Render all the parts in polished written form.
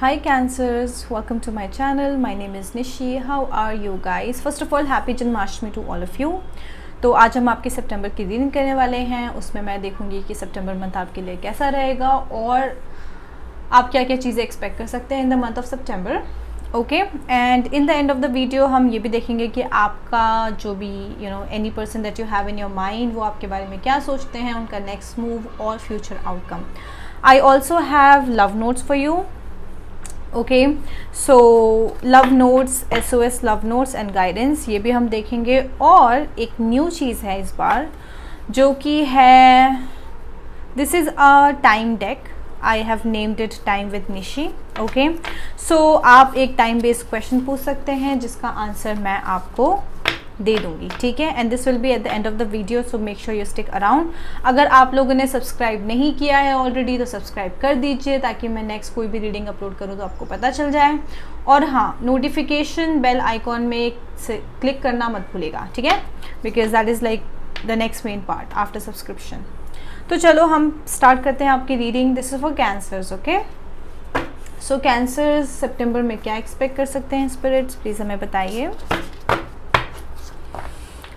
Hi Cancers, welcome to my channel. My name is Nishi. How are you guys? First of all, happy Janmashtami to all of you. तो आज हम आपके सितंबर की reading करने वाले हैं. उसमें मैं देखूंगी कि सितंबर मंथ आपके लिए कैसा रहेगा और आप क्या क्या चीज़ें एक्सपेक्ट कर सकते हैं in the month of September. Okay, and in the end of the video हम ये भी देखेंगे कि आपका जो भी any person that you have in your mind, वो आपके बारे में क्या सोचते हैं, उनका नेक्स्ट मूव और future outcome. I also have love notes for you. Okay, so love notes, SOS love notes and guidance, ये भी हम देखेंगे. और एक न्यू चीज़ है इस बार जो कि है, this is a time deck. I have named it time with Nishi. Okay, so आप एक टाइम बेस्ड क्वेश्चन पूछ सकते हैं जिसका आंसर मैं आपको दे दूंगी. ठीक है, and this will be at the end of the video, so make sure you stick around. अगर आप लोगों ने सब्सक्राइब नहीं किया है ऑलरेडी तो सब्सक्राइब कर दीजिए ताकि मैं नेक्स्ट कोई भी रीडिंग अपलोड करूँ तो आपको पता चल जाए. और हाँ, नोटिफिकेशन बेल आइकॉन में क्लिक करना मत भूलेगा. ठीक है, because that is like the next main part after subscription. तो चलो हम स्टार्ट करते हैं आपकी reading. This is for Cancers. Okay, so Cancers सितंबर में क्या एक्सपेक्ट कर सकते हैं स्पिरिट्स, प्लीज़ हमें बताइए.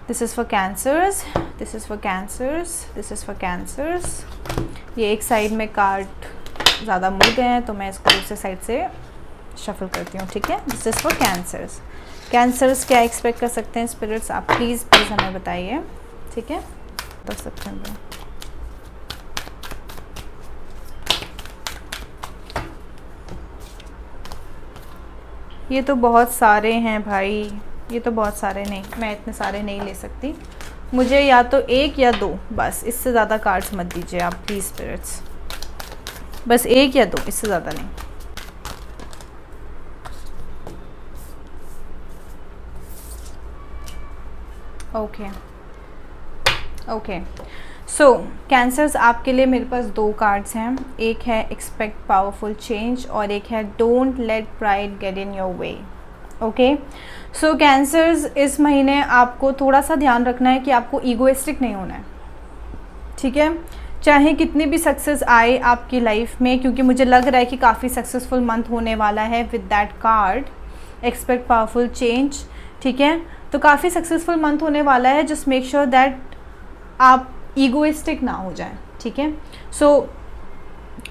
This is for Cancers, this is for Cancers, this is for cancers. ये एक साइड में कार्ड ज़्यादा मुड़ गए हैं तो मैं इसको दूसरे साइड से शफल करती हूँ. ठीक है, this is for cancers. Cancers क्या एक्सपेक्ट कर सकते हैं स्पिरिट्स, आप प्लीज़ हमें बताइए. ठीक है, 10 सितंबर. ये तो बहुत सारे हैं भाई, ये तो बहुत सारे नहीं, मैं इतने सारे नहीं ले सकती. मुझे या तो एक या दो, बस इससे ज़्यादा कार्ड्स मत दीजिए आप प्लीज़ स्पिरिट्स. बस एक या दो, इससे ज़्यादा नहीं. ओके ओके, सो कैंसर्स आपके लिए मेरे पास दो कार्ड्स हैं. एक है एक्सपेक्ट पावरफुल चेंज और एक है don't let pride get in your way. Okay, so cancers इस महीने आपको थोड़ा सा ध्यान रखना है कि आपको ईगोइस्टिक नहीं होना है. ठीक है, चाहे कितनी भी सक्सेस आए आपकी लाइफ में, क्योंकि मुझे लग रहा है कि काफ़ी सक्सेसफुल मंथ होने वाला है with that card expect powerful change. ठीक है, तो काफ़ी सक्सेसफुल मंथ होने वाला है. जस्ट मेक श्योर दैट आप ईगोइस्टिक ना हो जाए. ठीक है, सो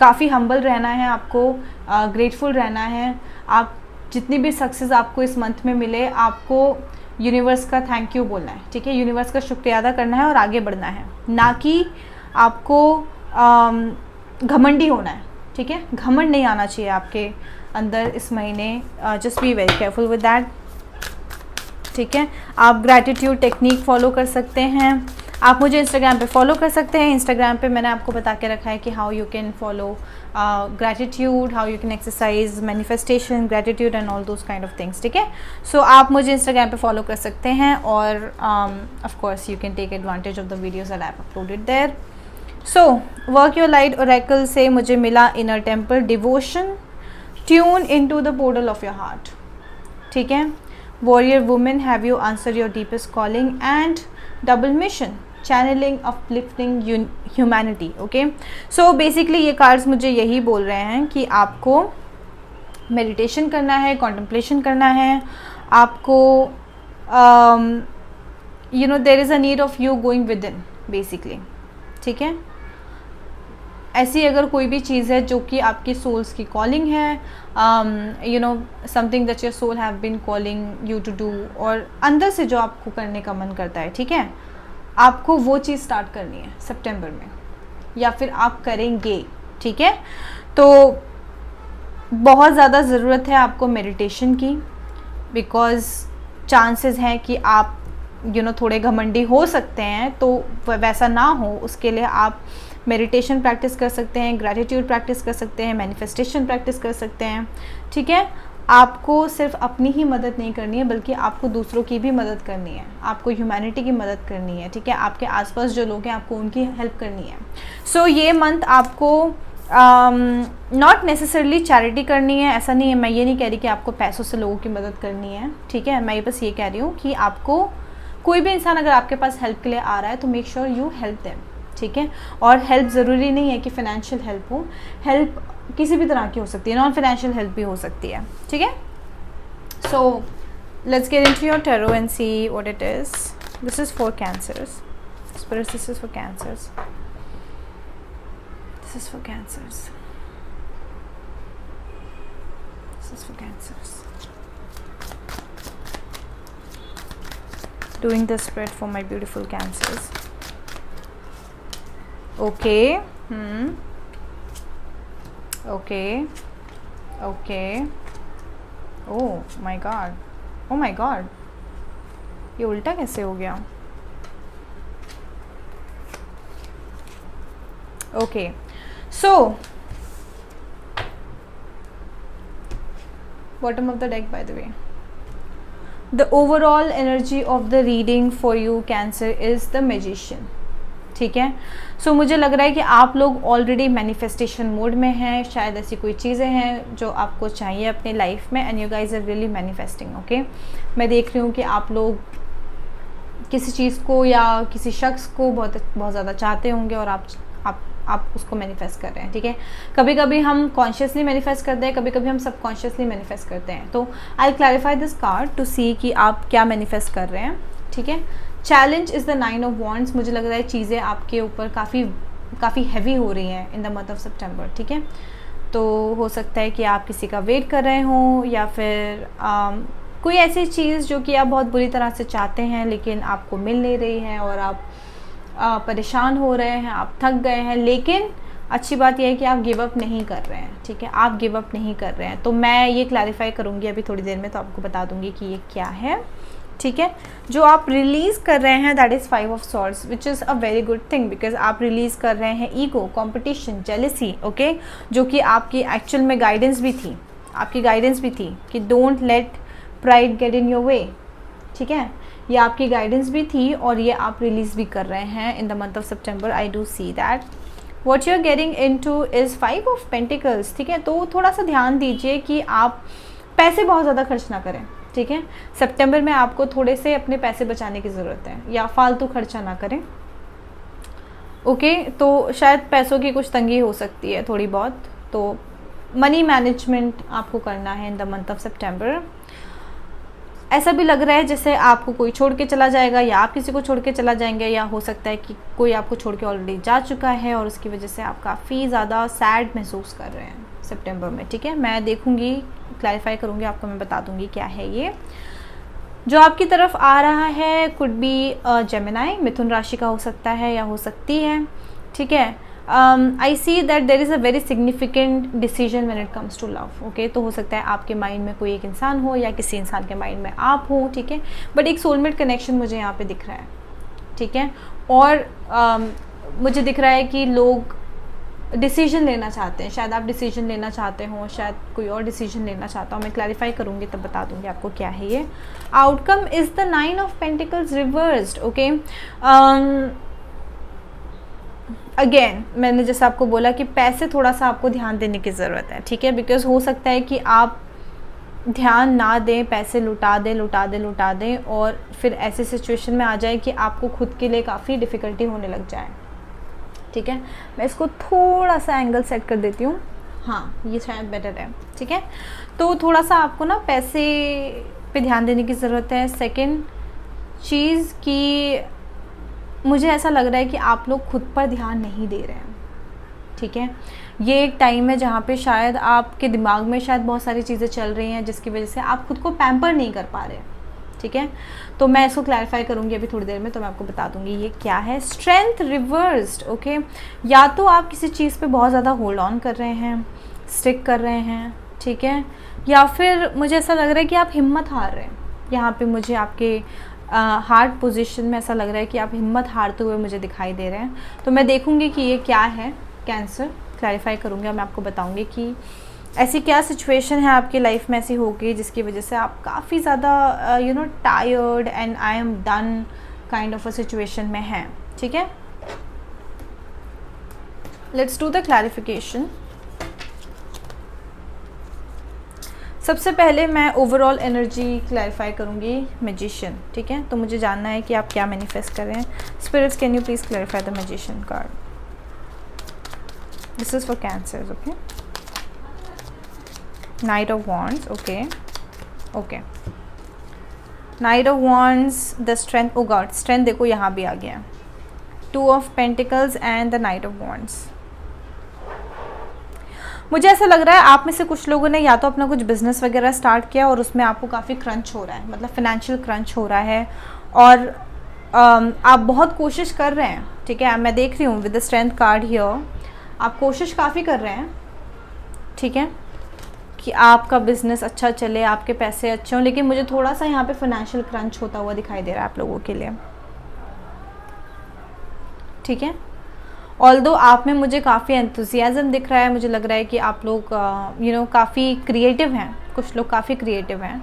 काफ़ी हम्बल रहना है आपको, ग्रेटफुल रहना है. आप जितनी भी सक्सेस आपको इस मंथ में मिले, आपको यूनिवर्स का थैंक यू बोलना है. ठीक है, यूनिवर्स का शुक्रिया अदा करना है और आगे बढ़ना है, ना कि आपको घमंडी होना है. ठीक है, घमंड नहीं आना चाहिए आपके अंदर इस महीने. Just be very careful with that. ठीक है, आप ग्रैटिट्यूड टेक्निक फॉलो कर सकते हैं. आप मुझे इंस्टाग्राम पे फॉलो कर सकते हैं. इंस्टाग्राम पे मैंने आपको बता के रखा है कि how you can follow gratitude, how you can exercise manifestation, gratitude and all those kind of things. ठीक है, सो आप मुझे इंस्टाग्राम पे फॉलो कर सकते हैं और of course you can take advantage of the videos that I have uploaded there. So work your light oracle से मुझे मिला inner temple, devotion, tune into the portal of your heart. ठीक है, warrior women, have you answer your deepest calling, and double mission, channeling uplifting humanity. Okay, so basically ये cards मुझे यही बोल रहे हैं कि आपको मेडिटेशन करना है, कॉन्टेम्पलेशन करना है. आपको there is a need of you going within basically. ठीक है, ऐसी अगर कोई भी चीज़ है जो कि आपकी सोल्स की कॉलिंग है, something that your soul have been calling you to do, और अंदर से जो आपको करने का मन करता है, ठीक है, आपको वो चीज़ स्टार्ट करनी है सितंबर में, या फिर आप करेंगे. ठीक है, तो बहुत ज़्यादा ज़रूरत है आपको मेडिटेशन की, बिकॉज़ चांसेस हैं कि आप थोड़े घमंडी हो सकते हैं. तो वैसा ना हो, उसके लिए आप मेडिटेशन प्रैक्टिस कर सकते हैं, ग्रैटिट्यूड प्रैक्टिस कर सकते हैं, मैनिफेस्टेशन प्रैक्टिस कर सकते हैं. ठीक है, आपको सिर्फ अपनी ही मदद नहीं करनी है बल्कि आपको दूसरों की भी मदद करनी है, आपको ह्यूमैनिटी की मदद करनी है. ठीक है, आपके आसपास जो लोग हैं आपको उनकी हेल्प करनी है. सो ये मंथ आपको नॉट नेसेसरली चैरिटी करनी है, ऐसा नहीं है. मैं ये नहीं कह रही कि आपको पैसों से लोगों की मदद करनी है. ठीक है, मैं बस ये कह रही हूँ कि आपको कोई भी इंसान अगर आपके पास हेल्प के लिए आ रहा है तो make sure you help them. ठीक है। और हेल्प ज़रूरी नहीं है कि फाइनेंशियल हेल्प हो, हेल्प किसी भी तरह की हो सकती है, नॉन फाइनेंशियल हेल्प भी हो सकती है, ठीक है। So let's get into your tarot and see what it is. This is for Cancers spirits, this is for Cancers, this is for Cancers, this is for Cancers. Doing this spread for my beautiful cancers. Okay. Okay. Okay. Oh my god. Oh my god. ये उल्टा कैसे हो गया? Okay. So bottom of the deck, by the way. The overall energy of the reading for you Cancer is the Magician, ठीक है। सो मुझे लग रहा है कि आप लोग ऑलरेडी मैनिफेस्टेशन मोड में हैं, शायद ऐसी कोई चीज़ें हैं जो आपको चाहिए अपनी लाइफ में, and you guys are really manifesting, okay. मैं देख रही हूँ कि आप लोग किसी चीज़ को या किसी शख्स को बहुत ज़्यादा चाहते होंगे और आप उसको मैनिफेस्ट कर रहे हैं, ठीक है। कभी कभी हम कॉन्शियसली मैनिफेस्ट करते हैं, कभी कभी हम सबकॉन्शियसली मैनिफेस्ट करते हैं। तो I will clarify this card to see कि आप क्या मैनिफेस्ट कर रहे हैं, ठीक है। Challenge is the 9 of wands. मुझे लग रहा है चीज़ें आपके ऊपर काफ़ी हैवी हो रही हैं इन द मंथ ऑफ सितंबर, ठीक है। तो हो सकता है कि आप किसी का वेट कर रहे हों, या फिर कोई ऐसी चीज़ जो कि आप बहुत बुरी तरह से चाहते हैं लेकिन आपको मिल नहीं रही है, और आप परेशान हो रहे हैं, आप थक गए हैं। लेकिन अच्छी बात यह है कि आप गिव अप नहीं कर रहे हैं, ठीक है। आप गिव अप नहीं कर रहे हैं। तो मैं ये क्लैरिफाई करूँगी अभी थोड़ी देर में, तो आपको बता दूँगी कि ये क्या है, ठीक है। जो आप रिलीज़ कर रहे हैं that is 5 of swords, which is a very good thing, because आप रिलीज़ कर रहे हैं ईगो, कॉम्पिटिशन, जेलसी, ओके, जो कि आपकी एक्चुअल में गाइडेंस भी थी, आपकी गाइडेंस भी थी कि don't let pride get in your way, ठीक है। ये आपकी गाइडेंस भी थी और ये आप रिलीज़ भी कर रहे हैं in the month of September. I do see that what you are getting into is 5 of Pentacles, ठीक है। तो थोड़ा सा ध्यान दीजिए कि आप पैसे बहुत ज़्यादा खर्च ना करें, ठीक है। सितंबर में आपको थोड़े से अपने पैसे बचाने की ज़रूरत है, या फालतू खर्चा ना करें, ओके। तो शायद पैसों की कुछ तंगी हो सकती है थोड़ी बहुत, तो मनी मैनेजमेंट आपको करना है इन द मंथ ऑफ सितंबर। ऐसा भी लग रहा है जैसे आपको कोई छोड़ के चला जाएगा, या आप किसी को छोड़ के चला जाएंगे, या हो सकता है कि कोई आपको छोड़ के ऑलरेडी जा चुका है और उसकी वजह से आप काफ़ी ज़्यादा सैड महसूस कर रहे हैं सितंबर में, ठीक है। मैं देखूंगी, क्लैरिफाई करूंगी, आपको मैं बता दूंगी क्या है ये जो आपकी तरफ आ रहा है। कुड बी जेमिनाई, मिथुन राशि का हो सकता है या हो सकती है, ठीक है। I see that there is a very significant decision when it comes to love, okay. तो हो सकता है आपके माइंड में कोई एक इंसान हो या किसी इंसान के माइंड में आप हो, ठीक है। बट एक सोलमेट कनेक्शन मुझे यहाँ पे दिख रहा है, ठीक है। और मुझे दिख रहा है कि लोग डिसीजन लेना चाहते हैं, शायद आप डिसीजन लेना चाहते हो, शायद कोई और डिसीजन लेना चाहता हूँ। मैं क्लैरिफाई करूँगी तब बता दूँगी आपको क्या है ये। Outcome is the 9 of pentacles reversed, okay. Again मैंने जैसे आपको बोला कि पैसे थोड़ा सा आपको ध्यान देने की ज़रूरत है, ठीक है। बिकॉज हो सकता है कि आप ध्यान ना दें, पैसे लुटा दें और फिर ऐसे सिचुएशन में आ जाए कि आपको खुद के लिए काफ़ी डिफ़िकल्टी होने लग जाए, ठीक है। मैं इसको थोड़ा सा एंगल सेट कर देती हूँ, हाँ ये शायद बेटर है, ठीक है। तो थोड़ा सा आपको ना पैसे पे ध्यान देने की ज़रूरत है। सेकंड चीज़ कि मुझे ऐसा लग रहा है कि आप लोग खुद पर ध्यान नहीं दे रहे हैं, ठीक है। ये एक टाइम है जहाँ पे शायद आपके दिमाग में शायद बहुत सारी चीज़ें चल रही हैं जिसकी वजह से आप खुद को पैम्पर नहीं कर पा रहे, ठीक है। तो मैं इसको क्लैरिफाई करूँगी अभी थोड़ी देर में, तो मैं आपको बता दूँगी ये क्या है। Strength reversed, okay. या तो आप किसी चीज़ पे बहुत ज़्यादा होल्ड ऑन कर रहे हैं, स्टिक कर रहे हैं, ठीक है, या फिर मुझे ऐसा लग रहा है कि आप हिम्मत हार रहे हैं। यहाँ पे मुझे आपके हार्ट पोजीशन में ऐसा लग रहा है कि आप हिम्मत हारते हुए मुझे दिखाई दे रहे हैं। तो मैं देखूँगी कि ये क्या है कैंसर, क्लैरिफाई करूँगी और मैं आपको बताऊँगी कि ऐसी क्या सिचुएशन है आपकी लाइफ में ऐसी होगी जिसकी वजह से आप काफ़ी ज़्यादा you know tired and I am done kind of a situation में हैं, ठीक है। Let's do the clarification. सबसे पहले मैं ओवरऑल एनर्जी क्लैरिफाई करूँगी मैजिशियन, ठीक है। तो मुझे जानना है कि आप क्या मैनिफेस्ट कर रहे हैं। Spirits, can you please clarify the Magician card. This is for Cancer, okay. Knight of Wands, okay okay. Knight of Wands, the Strength, oh God, Strength देखो यहाँ भी आ गया। 2 of Pentacles and the Knight of wands. मुझे ऐसा लग रहा है आप में से कुछ लोगों ने या तो अपना कुछ बिजनेस वगैरह स्टार्ट किया और उसमें आपको काफ़ी क्रंच हो रहा है, मतलब फिनेंशियल क्रंच हो रहा है, और आप बहुत कोशिश कर रहे हैं, ठीक है। मैं देख रही हूँ with the strength card here, आप कोशिश काफ़ी कर रहे हैं, ठीक है, कि आपका बिज़नेस अच्छा चले, आपके पैसे अच्छे हों, लेकिन मुझे थोड़ा सा यहाँ पे फाइनेंशियल क्रंच होता हुआ दिखाई दे रहा है आप लोगों के लिए, ठीक है। ऑल्दो आप में मुझे काफ़ी एंथुसियाज़म दिख रहा है, मुझे लग रहा है कि आप लोग काफ़ी क्रिएटिव हैं, कुछ लोग काफ़ी क्रिएटिव हैं,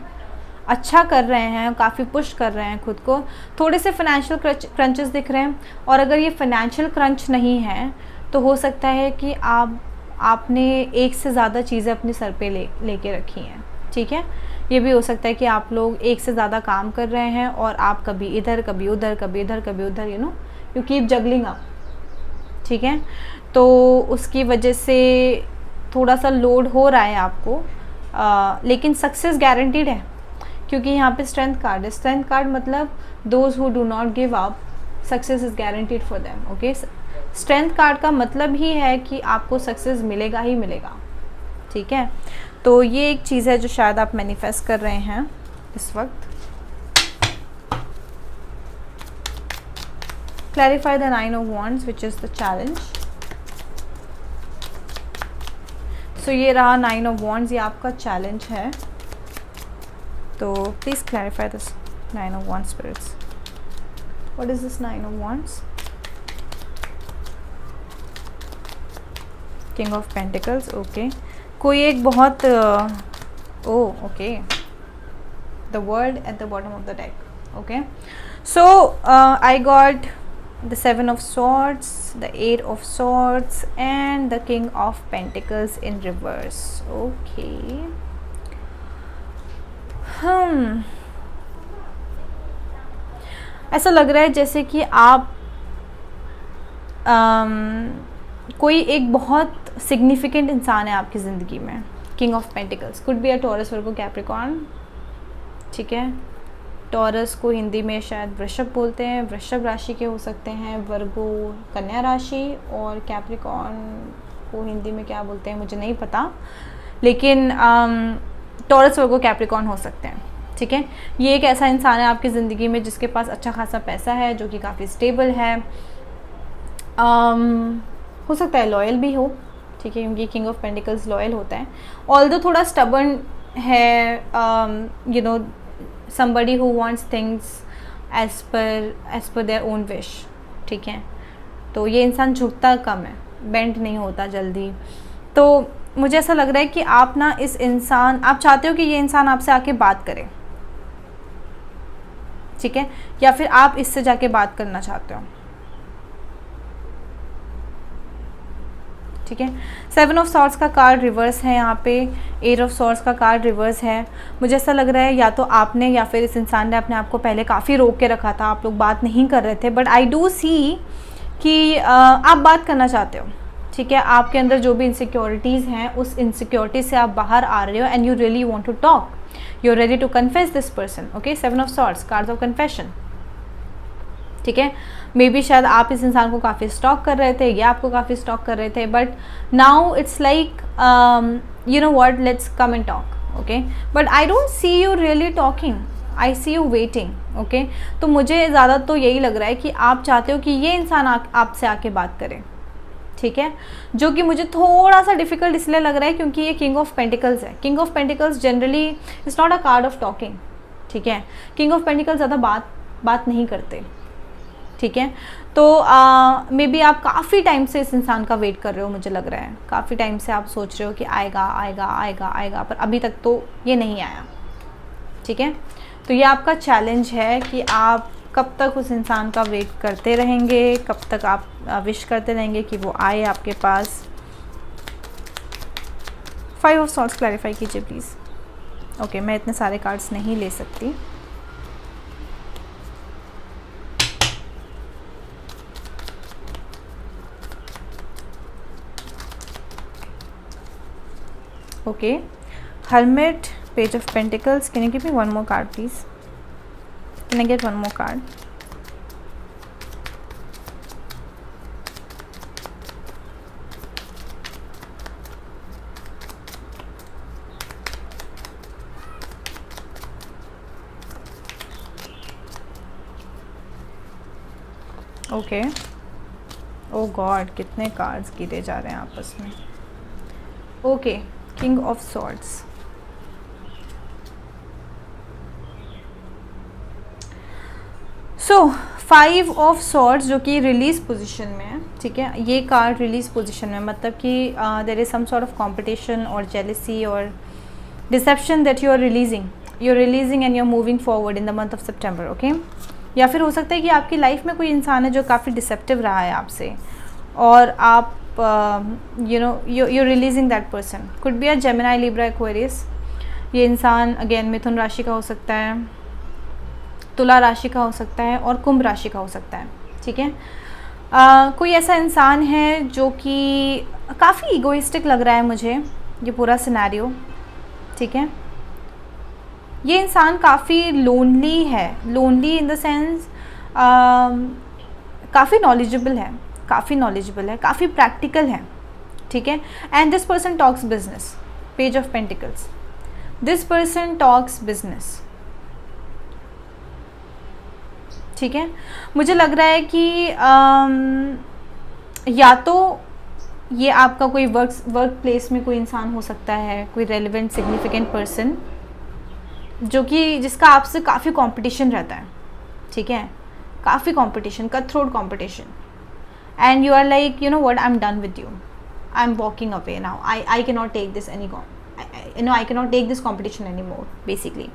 अच्छा कर रहे हैं, काफ़ी पुश कर रहे हैं खुद को। थोड़े से फाइनेंशियल क्रंचेस दिख रहे हैं, और अगर ये फाइनेंशियल क्रंच नहीं है तो हो सकता है कि आपने एक से ज़्यादा चीज़ें अपने सर पे लेके रखी हैं, ठीक है। ये भी हो सकता है कि आप लोग एक से ज़्यादा काम कर रहे हैं और आप कभी इधर कभी उधर, कभी इधर कभी उधर, यू कीप जगलिंग अप, ठीक है। तो उसकी वजह से थोड़ा सा लोड हो रहा है आपको, लेकिन सक्सेस गारंटीड है, क्योंकि यहाँ पे स्ट्रेंथ कार्ड है। स्ट्रेंथ कार्ड मतलब those who do not give up, success is guaranteed for them, okay. Strength card का मतलब ही है कि आपको सक्सेस मिलेगा ही मिलेगा, ठीक है। तो ये एक चीज़ है जो शायद आप मैनिफेस्ट कर रहे हैं इस वक्त। Clarify the 9 of Wands, which is the challenge. So ये रहा 9 of Wands, ये आपका चैलेंज है। तो please clarify this 9 of Wands, spirits. What is this 9 of Wands? King of Pentacles, okay. कोई एक बहुत okay. The World at the bottom of the deck, okay. So I got the 7 of Swords, the 8 of Swords and the King of Pentacles in reverse, okay. ऐसा लग रहा है जैसे कि आप कोई एक बहुत सिग्निफिकेंट इंसान है आपकी ज़िंदगी में। King of pentacles could be a Taurus, Virgo, Capricorn, ठीक है। टॉरस को हिंदी में शायद वृषभ बोलते हैं, वृषभ राशि के हो सकते हैं, वर्गो कन्या राशि, और कैप्रिकॉर्न को हिंदी में क्या बोलते हैं मुझे नहीं पता, लेकिन टॉरस, वर्गो, कैप्रिकॉर्न हो सकते हैं, ठीक है। ये एक ऐसा इंसान है आपकी ज़िंदगी में जिसके पास अच्छा खासा पैसा है, जो कि काफ़ी स्टेबल है, हो सकता है लॉयल भी हो, ठीक है, क्योंकि किंग ऑफ पेंटिकल्स लॉयल होता है। ऑल्दो थोड़ा स्टबर्न है, somebody who wants things as per their own wish, ठीक है। तो ये इंसान झुकता कम है, बेंड नहीं होता जल्दी। तो मुझे ऐसा लग रहा है कि आप ना आप चाहते हो कि ये इंसान आपसे आके बात करे, ठीक है, या फिर आप इससे जाके बात करना चाहते हो, ठीक है। 7 ऑफ सॉर्ड्स का कार्ड रिवर्स है यहाँ पे, 8 ऑफ सॉर्ड्स का कार्ड रिवर्स है। मुझे ऐसा लग रहा है या तो आपने या फिर इस इंसान ने अपने आप को पहले काफ़ी रोक के रखा था, आप लोग बात नहीं कर रहे थे, बट आई डू सी कि आप बात करना चाहते हो, ठीक है। आपके अंदर जो भी इनसिक्योरिटीज़ हैं, उस इनसिक्योरिटी से आप बाहर आ रहे हो, and you really want to talk, you are ready to confess this person, okay. 7 of Swords, cards of confession, ठीक है। मे बी शायद आप इस इंसान को काफ़ी स्टॉक कर रहे थे, या आपको काफ़ी स्टॉक कर रहे थे, but now it's like you know what, let's come and talk, okay. But I don't see you really talking, I see you waiting, okay. तो मुझे ज़्यादा तो यही लग रहा है कि आप चाहते हो कि ये इंसान आपसे आके बात करे, ठीक है, जो कि मुझे थोड़ा सा डिफ़िकल्ट इसलिए लग रहा है क्योंकि ये किंग ऑफ पेंटिकल्स है। King of pentacles generally it's not a card of talking, ठीक है। किंग ऑफ पेंटिकल्स ज़्यादा बात नहीं करते, ठीक है। तो मे बी आप काफ़ी टाइम से इस इंसान का वेट कर रहे हो, मुझे लग रहा है काफ़ी टाइम से आप सोच रहे हो कि आएगा आएगा आएगा आएगा, पर अभी तक तो ये नहीं आया, ठीक है। तो ये आपका चैलेंज है कि आप कब तक उस इंसान का वेट करते रहेंगे, कब तक आप विश करते रहेंगे कि वो आए आपके पास। 5 ऑफ सॉर्ड्स क्लैरिफाई कीजिए प्लीज़। ओके, मैं इतने सारे कार्ड्स नहीं ले सकती। Okay, Hermit, Page of Pentacles. Can you give me one more card, please? Can I get one more card? Okay, oh God, कितने कार्ड्स गिरे जा रहे हैं आपस में। Okay, king of swords. So 5 of swords जो कि रिलीज पोजीशन में है, ठीक है। ये कार्ड रिलीज पोजीशन में, मतलब कि there is some sort of competition और जेलसी और deception that you are releasing and you are moving forward in the month of September, okay. या फिर हो सकता है कि आपकी लाइफ में कोई इंसान है जो काफ़ी डिसेप्टिव रहा है आपसे, और आप you releasing that person. Could be a Gemini, Libra, Aquarius. ये इंसान अगेन मिथुन राशि का हो सकता है, तुला राशि का हो सकता है और कुंभ राशि का हो सकता है, ठीक है। कोई ऐसा इंसान है जो कि काफ़ी इगोइस्टिक लग रहा है मुझे ये पूरा सिनेरियो, ठीक है। ये इंसान काफ़ी लोनली है, लोनली इन द सेंस काफ़ी नॉलेजेबल है, काफ़ी प्रैक्टिकल है, ठीक है। And this person talks business, page of pentacles. This person talks business, ठीक है। मुझे लग रहा है कि या तो ये आपका कोई वर्क प्लेस में कोई इंसान हो सकता है, कोई रेलिवेंट सिग्निफिकेंट पर्सन जो कि जिसका आपसे काफ़ी कंपटीशन रहता है, ठीक है। काफ़ी competition, cut throat competition, and you are like, you know what, I am done with you, I am walking away now, I can not take this I can not take this competition any more, basically,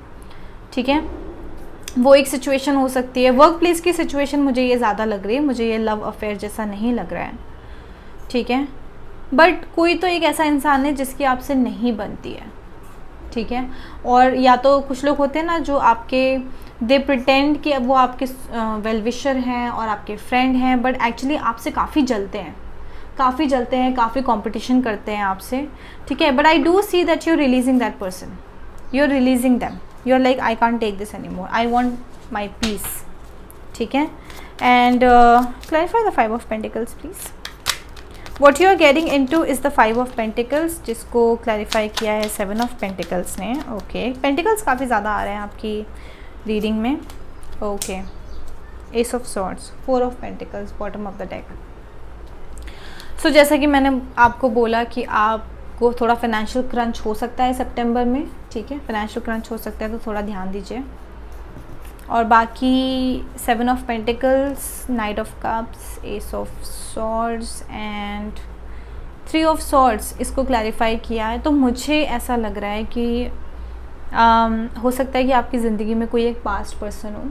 ठीक है। वो एक situation हो सकती है, work place की situation मुझे ये ज़्यादा लग रही है, मुझे ये लव अफेयर जैसा नहीं लग रहा है, ठीक है। बट कोई तो एक ऐसा इंसान है जिसकी आपसे नहीं बनती है, ठीक है। और या तो कुछ लोग होते हैं ना जो आपके दे प्रिटेंड कि अब वो आपके वेल विशर हैं और आपके फ्रेंड हैं, बट एक्चुअली आपसे काफ़ी जलते हैं, काफ़ी कंपटीशन करते हैं आपसे, ठीक है। But I do see that you are releasing that person, you are releasing them, you are like I can't take this any more, I want my peace, ठीक है। And clarify the 5 of Pentacles please. What you are getting into is the 5 of Pentacles, जिसको क्लैरिफाई किया है 7 of Pentacles ने, okay. Pentacles काफ़ी ज़्यादा आ रहे हैं आपकी रीडिंग में, okay. Ace of Swords, 4 of Pentacles, bottom of the deck. So जैसा कि मैंने आपको बोला कि आपको थोड़ा फाइनेंशियल क्रंच हो सकता है सितंबर में, ठीक है। फाइनेंशियल क्रंच हो सकता है तो थोड़ा ध्यान दीजिए। और बाकी 7 of pentacles, night of cups, S of swords and 3 of swords, इसको क्लैरिफाई किया है। तो मुझे ऐसा लग रहा है कि हो सकता है कि आपकी ज़िंदगी में कोई एक पास्ट पर्सन हो,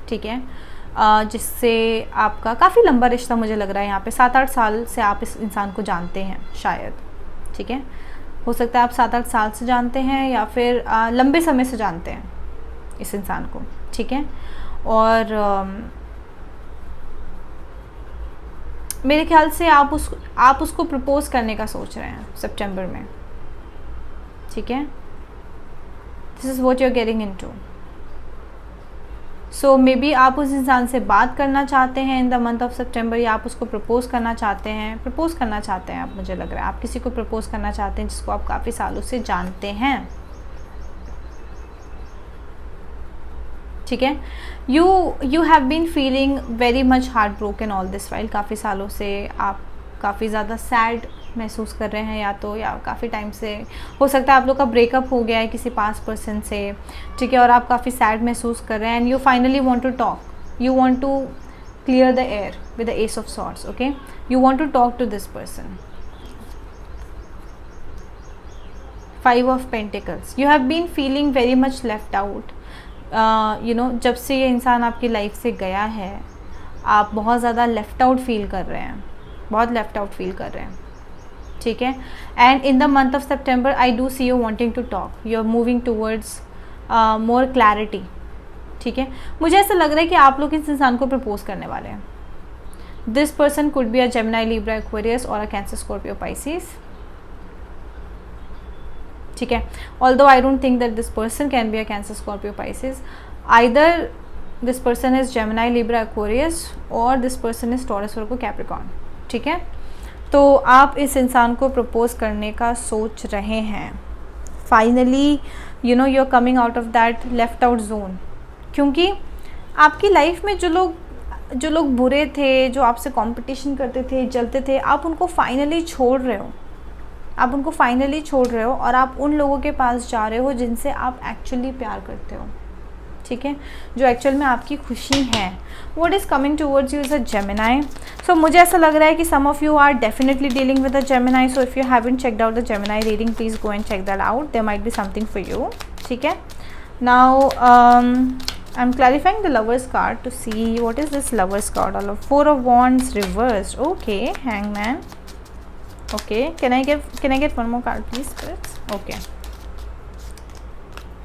ठीक है, जिससे आपका काफ़ी लंबा रिश्ता मुझे लग रहा है यहाँ पे 7-8 साल से आप इस इंसान को जानते हैं शायद, ठीक है। हो सकता है आप 7-8 साल से जानते हैं या फिर लंबे समय से जानते हैं इस इंसान को, ठीक है। और मेरे ख्याल से आप उसको प्रपोज करने का सोच रहे हैं सितंबर में, ठीक है। This is what you are getting into. So maybe आप उस इंसान से बात करना चाहते हैं in the month of September, या आप उसको प्रपोज करना चाहते हैं आप, मुझे लग रहा है आप किसी को प्रपोज करना चाहते हैं जिसको आप काफ़ी सालों से जानते हैं, ठीक है। You have been feeling very much heartbroken all this while. काफ़ी सालों से आप काफ़ी ज़्यादा सैड महसूस कर रहे हैं, या काफ़ी टाइम से हो सकता है आप लोग का ब्रेकअप हो गया है किसी पास पर्सन से, ठीक है। और आप काफ़ी सैड महसूस कर रहे हैं and you finally want to talk, you want to clear the air with the Ace of Swords, okay. You want to talk to this person. 5 of Pentacles, you have been feeling very much left out, you know, जब से ये इंसान आपकी life से गया है आप बहुत ज़्यादा लेफ़्ट आउट फील कर रहे हैं, बहुत लेफ़्ट आउट फील कर रहे हैं, ठीक है। And in the month of September I do see you wanting to talk, you are moving towards more clarity, ठीक है। मुझे ऐसा लग रहा है कि आप लोग इस इंसान को प्रपोज करने वाले हैं। This person could be a Gemini, Libra, Aquarius और अ कैंसर, स्कॉर्पियो, पाइसिस, ठीक है। Although I don't think that this person can be a Cancer, Scorpio, Pisces, either this person is Gemini, Libra, Aquarius और this person is Taurus, Virgo, Capricorn, ठीक है। तो आप इस इंसान को प्रपोज करने का सोच रहे हैं। Finally you know you are coming out of that left out zone, क्योंकि आपकी लाइफ में जो लोग बुरे थे, जो आपसे कंपटीशन करते थे, जलते थे, आप उनको फाइनली छोड़ रहे हो, आप उनको फाइनली छोड़ रहे हो और आप उन लोगों के पास जा रहे हो जिनसे आप एक्चुअली प्यार करते हो, ठीक है, जो एक्चुअल में आपकी खुशी है। What is coming towards you is a Gemini. So मुझे ऐसा लग रहा है कि some of you are definitely dealing with a Gemini. So if you haven't checked out the Gemini reading, please go and check that out, there might be something for you, ठीक है। Now I'm clarifying the lovers card to see what is this lovers card. All of 4 of wands reversed. Okay, hangman. Okay, can I get one more card please, spirits? Okay.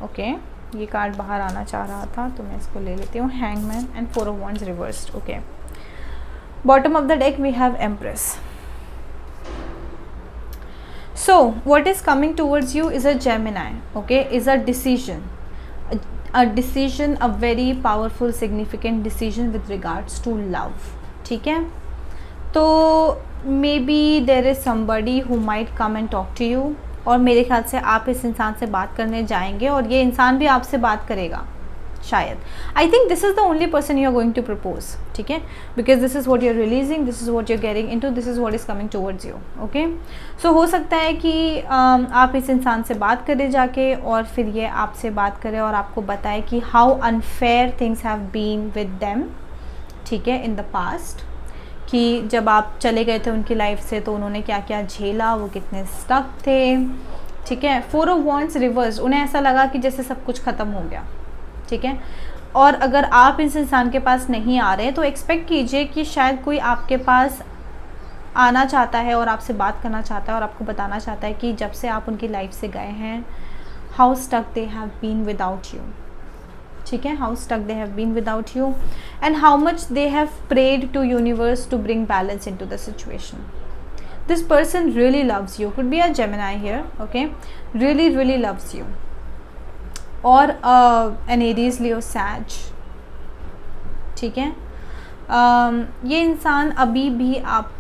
Okay, ये card बाहर आना चाह रहा था तो मैं इसको ले लेती हूँ, hangman and 4 of wands reversed. Okay. Bottom of the deck we have empress. So what is coming towards you is a Gemini. Okay, is a decision. A decision, a very powerful significant decision with regards to love, ठीक है। तो may be there is somebody who might come and talk to you, और मेरे ख्याल से आप इस इंसान से बात करने जाएंगे और ये इंसान भी आपसे बात करेगा शायद। I think this is the only person you are going to propose, ठीक है, because this is what you are releasing, this is what you are getting into, this is what is coming towards you. Okay, so हो सकता है कि आप इस इंसान से बात करें जाके और फिर ये आपसे बात करे और आपको बताए कि how unfair things have been with them, ठीक है, इन द पास्ट, कि जब आप चले गए थे उनकी लाइफ से तो उन्होंने क्या क्या झेला, वो कितने स्टक थे, ठीक है। 4 ऑफ वॉन्ड्स रिवर्स, उन्हें ऐसा लगा कि जैसे सब कुछ ख़त्म हो गया, ठीक है। और अगर आप इस इंसान के पास नहीं आ रहे तो एक्सपेक्ट कीजिए कि शायद कोई आपके पास आना चाहता है और आपसे बात करना चाहता है और आपको बताना चाहता है कि जब से आप उनकी लाइफ से गए हैं, how stuck they have been without you, ठीक है, how stuck they have been without you and how much they have prayed to universe to bring balance into the situation. This person really loves you, could be a Gemini here, okay, really really loves you, और an Aries, Leo, Sag, ठीक है। ये इंसान अभी भी आप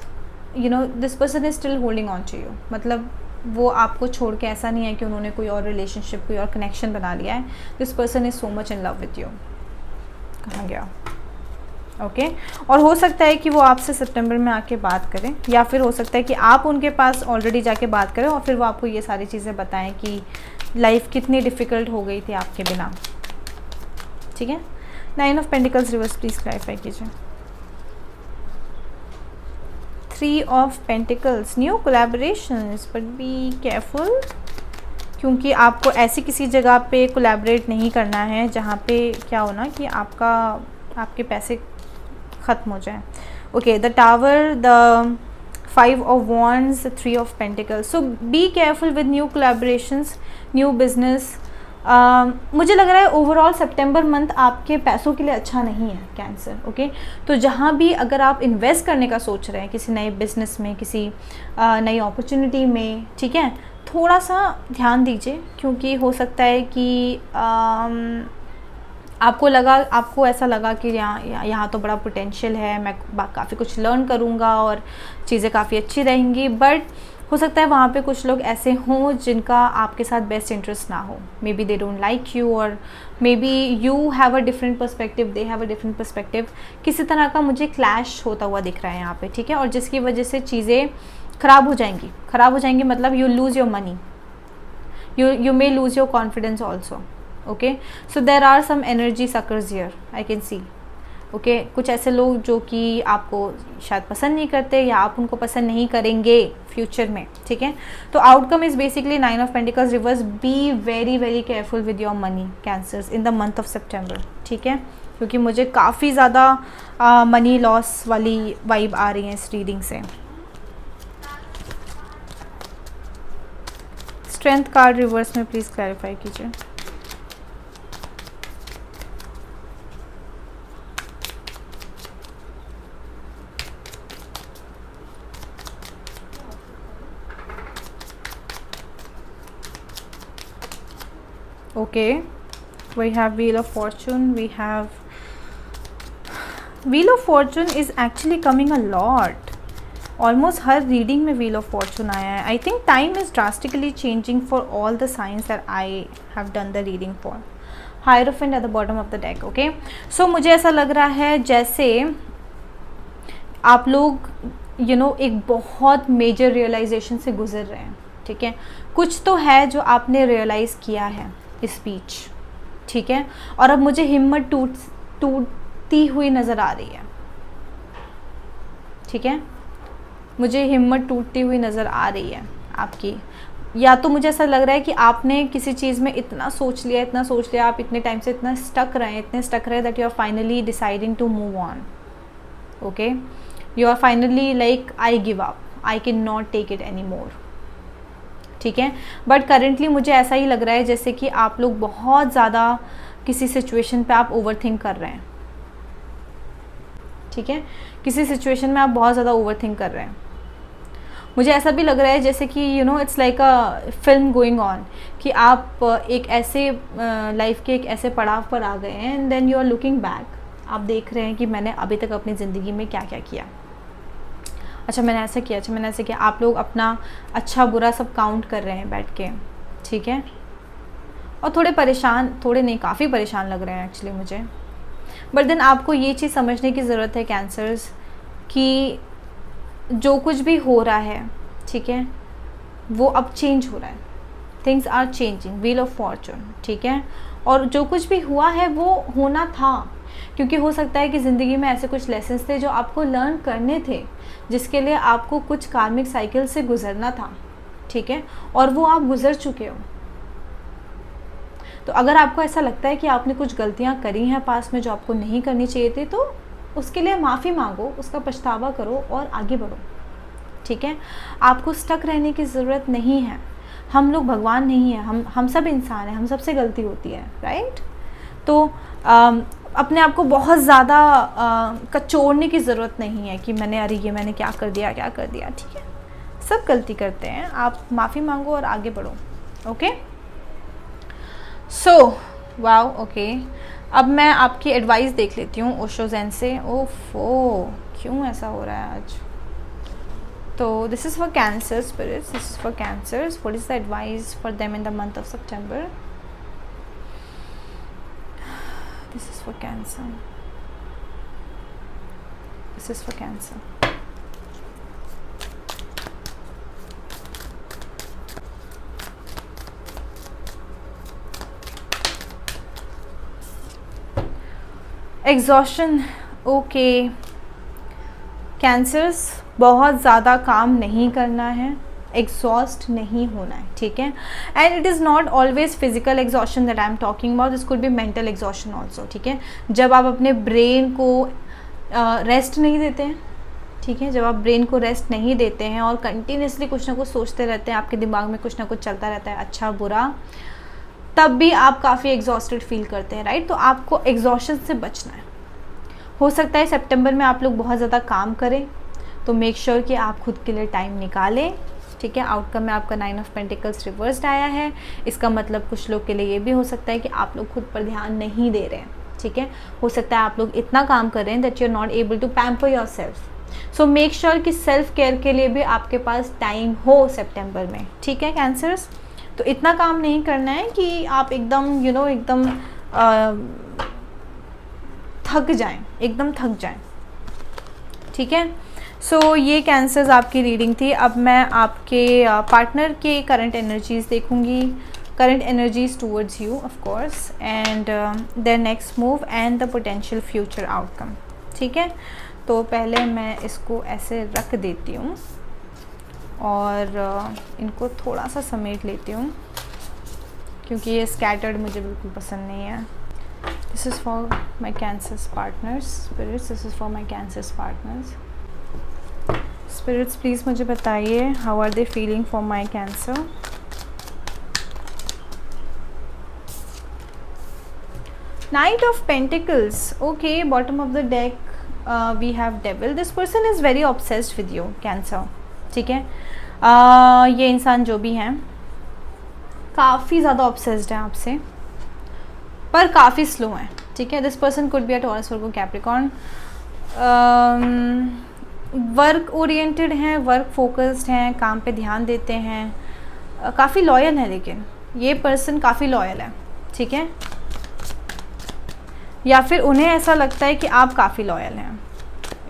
you know this person is still holding on to you, मतलब वो आपको छोड़ के ऐसा नहीं है कि उन्होंने कोई और रिलेशनशिप, कोई और कनेक्शन बना लिया है। This person is so much in love with you. कहाँ गया? ओके, और हो सकता है कि वो आपसे सितंबर में आके बात करें, या फिर हो सकता है कि आप उनके पास ऑलरेडी जाके बात करें और फिर वो आपको ये सारी चीज़ें बताएं कि लाइफ कितनी डिफ़िकल्ट हो गई थी आपके बिना, ठीक है। 9 of pentacles reverse, please clarify कीजिए। 3 of pentacles, new collaborations, but be careful, क्योंकि आपको ऐसी किसी जगह पे कोलैबोरेट नहीं करना है जहाँ पे क्या हो ना कि आपके पैसे ख़त्म हो जाए। Okay, the tower, the 5 of wands, 3 of pentacles. So be careful with new collaborations, new business. मुझे लग रहा है ओवरऑल सितंबर मंथ आपके पैसों के लिए अच्छा नहीं है कैंसर, ओके। तो जहाँ भी अगर आप इन्वेस्ट करने का सोच रहे हैं किसी नए बिजनेस में, किसी नई अपॉर्चुनिटी में, ठीक है, थोड़ा सा ध्यान दीजिए, क्योंकि हो सकता है कि आपको ऐसा लगा कि यहाँ तो बड़ा पोटेंशियल है, मैं काफ़ी कुछ लर्न करूँगा और चीज़ें काफ़ी अच्छी रहेंगी, बट हो सकता है वहाँ पे कुछ लोग ऐसे हों जिनका आपके साथ बेस्ट इंटरेस्ट ना हो। Maybe they don't like you, और maybe you have a different perspective, they have a different perspective. किसी तरह का मुझे क्लैश होता हुआ दिख रहा है यहाँ पे, ठीक है, और जिसकी वजह से चीज़ें ख़राब हो जाएंगी, मतलब you lose your money, you may lose your confidence also, okay, so there are some energy suckers here, I can see, okay, कुछ ऐसे लोग जो कि आपको शायद पसंद नहीं करते या आप उनको पसंद नहीं करेंगे फ्यूचर में, ठीक है। तो outcome is basically 9 of pentacles reverse, be very very careful with your money Cancers in the month of सितंबर, ठीक है, क्योंकि मुझे काफ़ी ज़्यादा मनी लॉस वाली वाइब आ रही है इस रीडिंग से। स्ट्रेंथ कार्ड रिवर्स में प्लीज़ क्लैरिफाई कीजिए। Okay, we have Wheel of Fortune. We have Wheel of Fortune is actually coming a lot. Almost her reading में Wheel of Fortune आया है. I think time is drastically changing for all the signs that I have done the reading for. Hierophant at the bottom of the deck. Okay, so मुझे ऐसा लग रहा है जैसे आप लोग एक बहुत मेजर रियलाइजेशन से गुजर रहे हैं. ठीक है, कुछ तो है जो आपने रियलाइज़ किया है इस बीच. ठीक है, और अब मुझे हिम्मत टूटती हुई नज़र आ रही है. ठीक है, मुझे हिम्मत टूटती हुई नज़र आ रही है आपकी. या तो मुझे ऐसा लग रहा है कि आपने किसी चीज़ में इतना सोच लिया, आप इतने टाइम से इतने स्टक रहे that you are finally deciding to move on. Okay, you are finally like I give up, I can not take it any more. ठीक है, बट करेंटली मुझे ऐसा ही लग रहा है जैसे कि आप लोग बहुत ज़्यादा किसी सिचुएशन पे आप ओवरथिंक कर रहे हैं. ठीक है, किसी सिचुएशन में आप बहुत ज़्यादा ओवरथिंक कर रहे हैं. मुझे ऐसा भी लग रहा है जैसे कि it's like a film going on, कि आप एक ऐसे लाइफ के एक ऐसे पड़ाव पर आ गए हैं and then you are looking back. आप देख रहे हैं कि मैंने अभी तक अपनी ज़िंदगी में क्या क्या किया. अच्छा मैंने ऐसा किया. आप लोग अपना अच्छा बुरा सब काउंट कर रहे हैं बैठ के. ठीक है, और काफ़ी परेशान लग रहे हैं एक्चुअली मुझे. बट देन आपको ये चीज़ समझने की ज़रूरत है कैंसर्स, कि जो कुछ भी हो रहा है, ठीक है, वो अब चेंज हो रहा है. Things are changing, Wheel of Fortune. ठीक है, और जो कुछ भी हुआ है वो होना था, क्योंकि हो सकता है कि ज़िंदगी में ऐसे कुछ लेसन्स थे जो आपको लर्न करने थे, जिसके लिए आपको कुछ कार्मिक साइकिल से गुजरना था. ठीक है, और वो आप गुजर चुके हो. तो अगर आपको ऐसा लगता है कि आपने कुछ गलतियां करी हैं पास में जो आपको नहीं करनी चाहिए थी, तो उसके लिए माफ़ी मांगो, उसका पछतावा करो और आगे बढ़ो. ठीक है, आपको स्टक रहने की ज़रूरत नहीं है. हम लोग भगवान नहीं हैं, हम सब इंसान हैं, हम सबसे गलती होती है, राइट. तो अपने आप को बहुत ज़्यादा कचोड़ने की ज़रूरत नहीं है कि मैंने क्या कर दिया. ठीक है, सब गलती करते हैं. आप माफ़ी मांगो और आगे बढ़ो. Okay, so wow. ओके, अब मैं आपकी एडवाइस देख लेती हूँ ओशो ज़ेन से. ओफो, क्यों ऐसा हो रहा है आज. तो this is for Cancer spirits, this is for Cancers. What is the advice for them in the month of September. This is for Cancer. This is for Cancer. Exhaustion. Okay. Cancers, बहुत ज़्यादा काम नहीं करना है, exhaust नहीं होना है. ठीक है, and it is not always physical exhaustion that I am talking about, this could be mental exhaustion also. ठीक है, जब आप अपने ब्रेन को रेस्ट नहीं देते हैं. ठीक है, जब आप ब्रेन को रेस्ट नहीं देते हैं और कंटिन्यूसली कुछ ना कुछ सोचते रहते हैं, आपके दिमाग में कुछ ना कुछ चलता रहता है, अच्छा बुरा, तब भी आप काफ़ी एग्जॉस्टेड फील करते हैं, राइट. तो आपको एग्जॉशन से बचना है. हो सकता है सितंबर में आप लोग बहुत ज़्यादा काम करें, तो मेक श्योर कि आप खुद के लिए टाइम निकालें. ठीक है, आउटकम में आपका 9 ऑफ पेंटिकल्स रिवर्स्ड आया है. इसका मतलब कुछ लोग के लिए ये भी हो सकता है कि आप लोग खुद पर ध्यान नहीं दे रहे हैं. ठीक है, हो सकता है आप लोग इतना काम कर रहे हैं that you are not able to pamper yourself. So make sure कि सेल्फ केयर के लिए भी आपके पास टाइम हो सितंबर में. ठीक है कैंसर्स, तो इतना काम नहीं करना है कि आप एकदम एकदम थक जाएं. ठीक है, सो ये कैंसर्स आपकी रीडिंग थी. अब मैं आपके पार्टनर के करंट एनर्जीज़ देखूंगी, current energies towards you of course, and their next move and the potential future outcome. ठीक है, तो पहले मैं इसको ऐसे रख देती हूँ और इनको थोड़ा सा समेट लेती हूँ, क्योंकि ये स्कैटर्ड मुझे बिल्कुल पसंद नहीं है. This is for my Cancers partners spirits, this is for my Cancers partners spirits. Please मुझे बताइए how are they feeling for my Cancer. Knight of Pentacles. Okay, bottom of the deck we have Devil. This person is very obsessed with you, Cancer. ठीक है, ये इंसान जो भी हैं काफ़ी ज़्यादा ऑब्सेस्ड है आपसे, पर काफ़ी स्लो है. ठीक है, this person could be a Taurus, Virgo, Capricorn. Work oriented हैं, वर्क फोकस्ड हैं, काम पे ध्यान देते हैं, काफ़ी लॉयल है. लेकिन ये पर्सन काफ़ी लॉयल है. ठीक है, या फिर उन्हें ऐसा लगता है कि आप काफ़ी लॉयल हैं,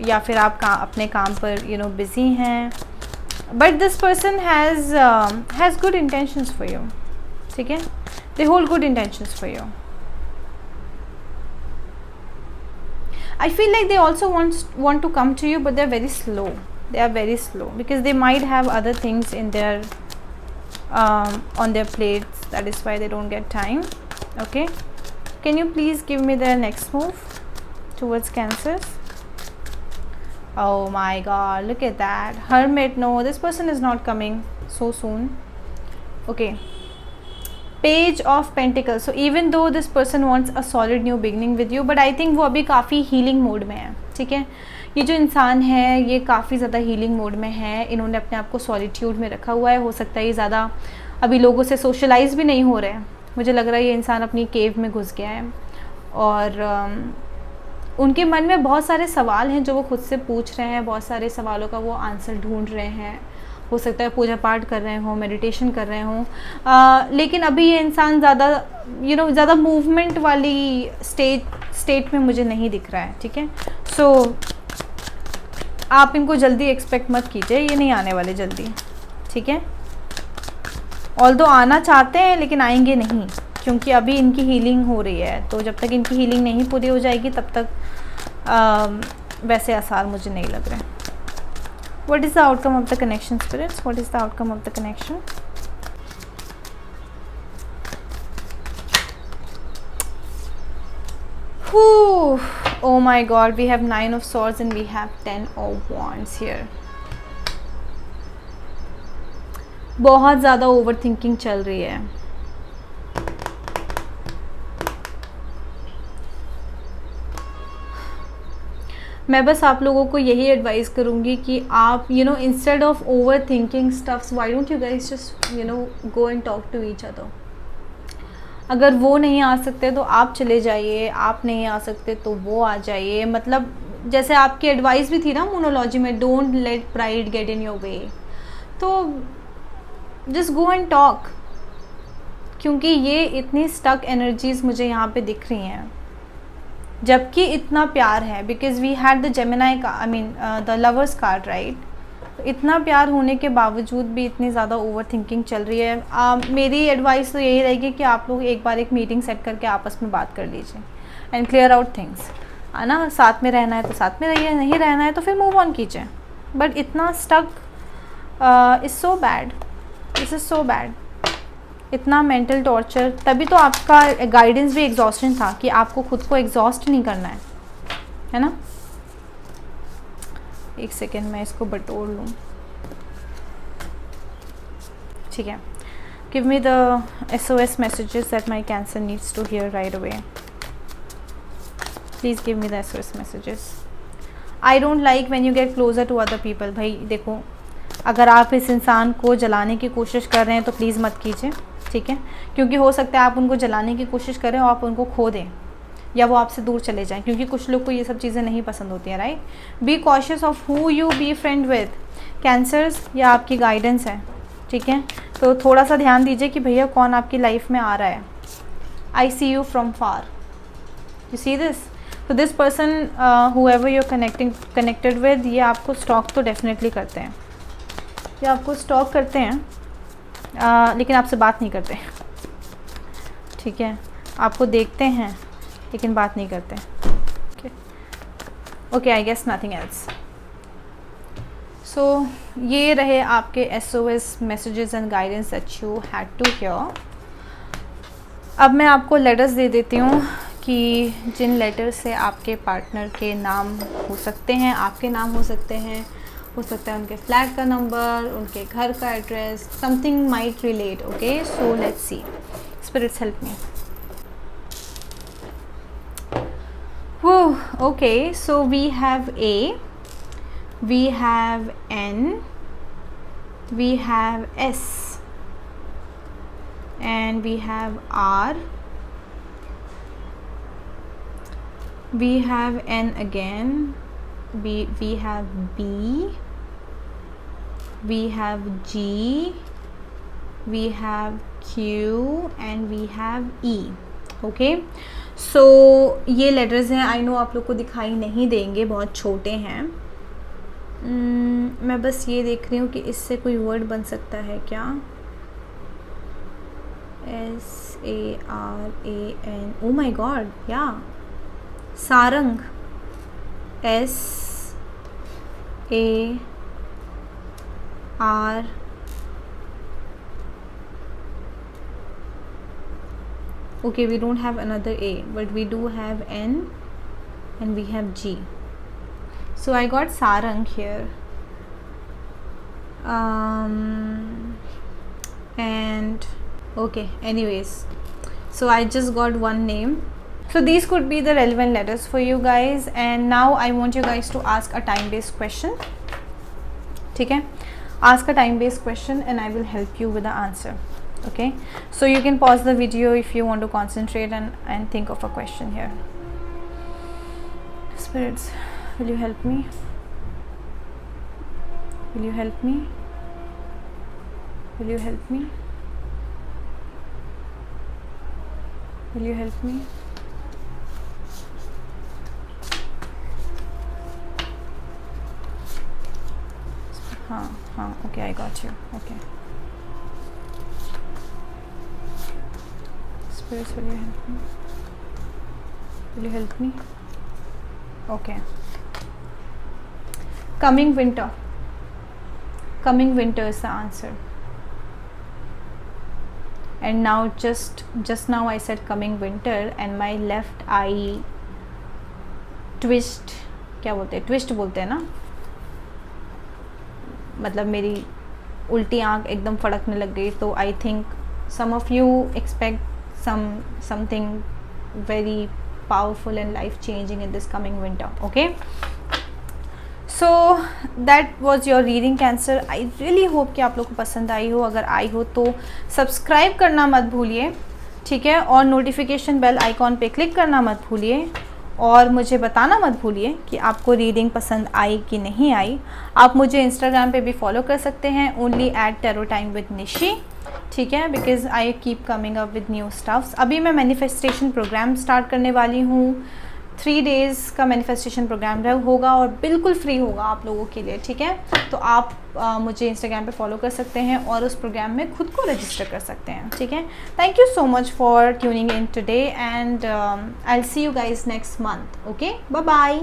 या फिर आप अपने काम पर बिज़ी हैं. But this person has good intentions for you. ठीक है, they hold good intentions for you. I feel like they also want to come to you, but they're very slow. They are very slow because they might have other things in their on their plates. That is why they don't get time. Okay, can you please give me their next move towards Cancers? Oh my God, look at that. Hermit. No, this person is not coming so soon. Okay, Page of Pentacles. So even though this person wants a solid new beginning with you, but I think वो अभी काफ़ी healing mode में है. ठीक है, ये जो इंसान है ये काफ़ी ज़्यादा हीलिंग मोड में है. इन्होंने अपने आप को सॉलिट्यूड में रखा हुआ है. हो सकता है ये ज़्यादा अभी लोगों से सोशलाइज भी नहीं हो रहे हैं. मुझे लग रहा है ये इंसान अपनी केव में घुस गया है, और उनके मन में बहुत सारे सवाल हैं जो वो खुद से पूछ रहे हैं. बहुत सारे सवालों का वो आंसर ढूंढ रहे हैं. हो सकता है पूजा पाठ कर रहे हों, मेडिटेशन कर रहे हों, लेकिन अभी ये इंसान ज़्यादा मूवमेंट वाली स्टेट में मुझे नहीं दिख रहा है. ठीक है, सो आप इनको जल्दी एक्सपेक्ट मत कीजिए, ये नहीं आने वाले जल्दी. ठीक है, ऑल्दो आना चाहते हैं लेकिन आएंगे नहीं, क्योंकि अभी इनकी हीलिंग हो रही है. तो जब तक इनकी हीलिंग नहीं पूरी हो जाएगी तब तक वैसे आसार मुझे नहीं लग रहे. What is the outcome of the connection, spirits? What is the outcome of the connection? Whew. Oh my God, we have 9 of Swords and we have 10 of Wands here. बहुत ज़्यादा ओवर थिंकिंग चल रही है. मैं बस आप लोगों को यही एडवाइस करूँगी कि आप instead of overthinking stuffs, why don't you guys just go and talk to each other. अगर वो नहीं आ सकते तो आप चले जाइए, आप नहीं आ सकते तो वो आ जाइए. मतलब जैसे आपकी एडवाइस भी थी ना मोनोलॉजी में, don't let pride get in your way. तो जस्ट गो एंड टॉक, क्योंकि ये इतनी स्टक एनर्जीज मुझे यहाँ पे दिख रही हैं, जबकि इतना प्यार है. Because we had the Gemini का, I mean the lovers card, right. इतना प्यार होने के बावजूद भी इतनी ज़्यादा ओवर थिंकिंग चल रही है. मेरी एडवाइस तो यही रहेगी कि आप लोग एक बार एक मीटिंग सेट करके आपस में बात कर लीजिए एंड क्लियर आउट थिंग्स, है ना. साथ में रहना है तो साथ में रहिए, नहीं रहना है तो फिर मूव ऑन कीजिए. बट इतना stuck is so bad, this is so bad. इतना मेंटल टॉर्चर, तभी तो आपका गाइडेंस भी एग्जॉस्शन था कि आपको खुद को एग्जॉस्ट नहीं करना है ना. एक सेकेंड मैं इसको बटोर लूँ. ठीक है, give me the SOS messages that my Cancer needs to hear right away. Please give me the SOS messages. I don't like when you get closer to other people. भाई देखो, अगर आप इस इंसान को जलाने की कोशिश कर रहे हैं तो प्लीज़ मत कीजिए. ठीक है, क्योंकि हो सकता है आप उनको जलाने की कोशिश करें और आप उनको खो दें, या वो आपसे दूर चले जाएं, क्योंकि कुछ लोग को ये सब चीज़ें नहीं पसंद होती हैं, right. Be cautious of who you be friend with. Cancers, या आपकी गाइडेंस है. ठीक है, तो थोड़ा सा ध्यान दीजिए कि भैया कौन आपकी लाइफ में आ रहा है. I see you from far, you see this. तो this person whoever you connected with, ये आपको स्टॉक तो डेफिनेटली करते हैं, ये आपको स्टॉक करते हैं, लेकिन आपसे बात नहीं करते. ठीक है, आपको देखते हैं लेकिन बात नहीं करते. Okay, I guess nothing else. So ये रहे आपके SOS messages and guidance that you had to hear. अब मैं आपको लेटर्स दे देती हूँ कि जिन लेटर से आपके पार्टनर के नाम हो सकते हैं, आपके नाम हो सकते हैं, हो सकता है उनके फ्लैट का नंबर, उनके घर का address, something might relate. Okay, so let's see. Spirits help me. okay, so we have A, we have N, we have S, and we have R, we have N again, we have B, we have G, we have Q, and we have E. Okay, so ये letters हैं. I know आप लोग को दिखाई नहीं देंगे, बहुत छोटे हैं. मैं बस ये देख रही हूँ कि इससे कोई वर्ड बन सकता है क्या. SARAN, ओ माई गॉड, या Sarang. SAR, okay, we don't have another A, but we do have N and we have G. So I got sarang here, and okay, anyways, so I just got one name. So these could be the relevant letters for you guys, and now I want you guys to ask a time based question. ठीक है, ask a time based question and I will help you with the answer. Okay, so you can pause the video if you want to concentrate and think of a question here. Spirits, will you help me? Will you help me? Will you help me? Will you help me? हाँ, okay, I got you. Okay. Spirits, will you help me? Will you help me? Okay. Coming winter. Coming winter is the answer. And now just now I said coming winter and my left eye twist. क्या बोलते हैं? Twist बोलते हैं ना? मतलब मेरी उल्टी आँख एकदम फड़कने लग गई. तो I think some of you expect something very powerful and life changing in this coming winter. Okay, so that was your reading Cancer. I really hope कि आप लोग को पसंद आई हो. अगर आई हो तो सब्सक्राइब करना मत भूलिए, ठीक है, और नोटिफिकेशन बेल आइकॉन पे क्लिक करना मत भूलिए, और मुझे बताना मत भूलिए कि आपको रीडिंग पसंद आई कि नहीं आई. आप मुझे इंस्टाग्राम पे भी फॉलो कर सकते हैं, only@tarotime_with_nishi, ठीक है, because I keep coming up with new stuffs. अभी मैं मैनिफेस्टेशन प्रोग्राम स्टार्ट करने वाली हूँ. 3 डेज़ का मैनिफेस्टेशन प्रोग्राम होगा और बिल्कुल फ्री होगा आप लोगों के लिए, ठीक है. तो आप मुझे इंस्टाग्राम पे फॉलो कर सकते हैं और उस प्रोग्राम में खुद को रजिस्टर कर सकते हैं, ठीक है. Thank you so much for tuning in today and I will see you guys next month. Okay, bye bye.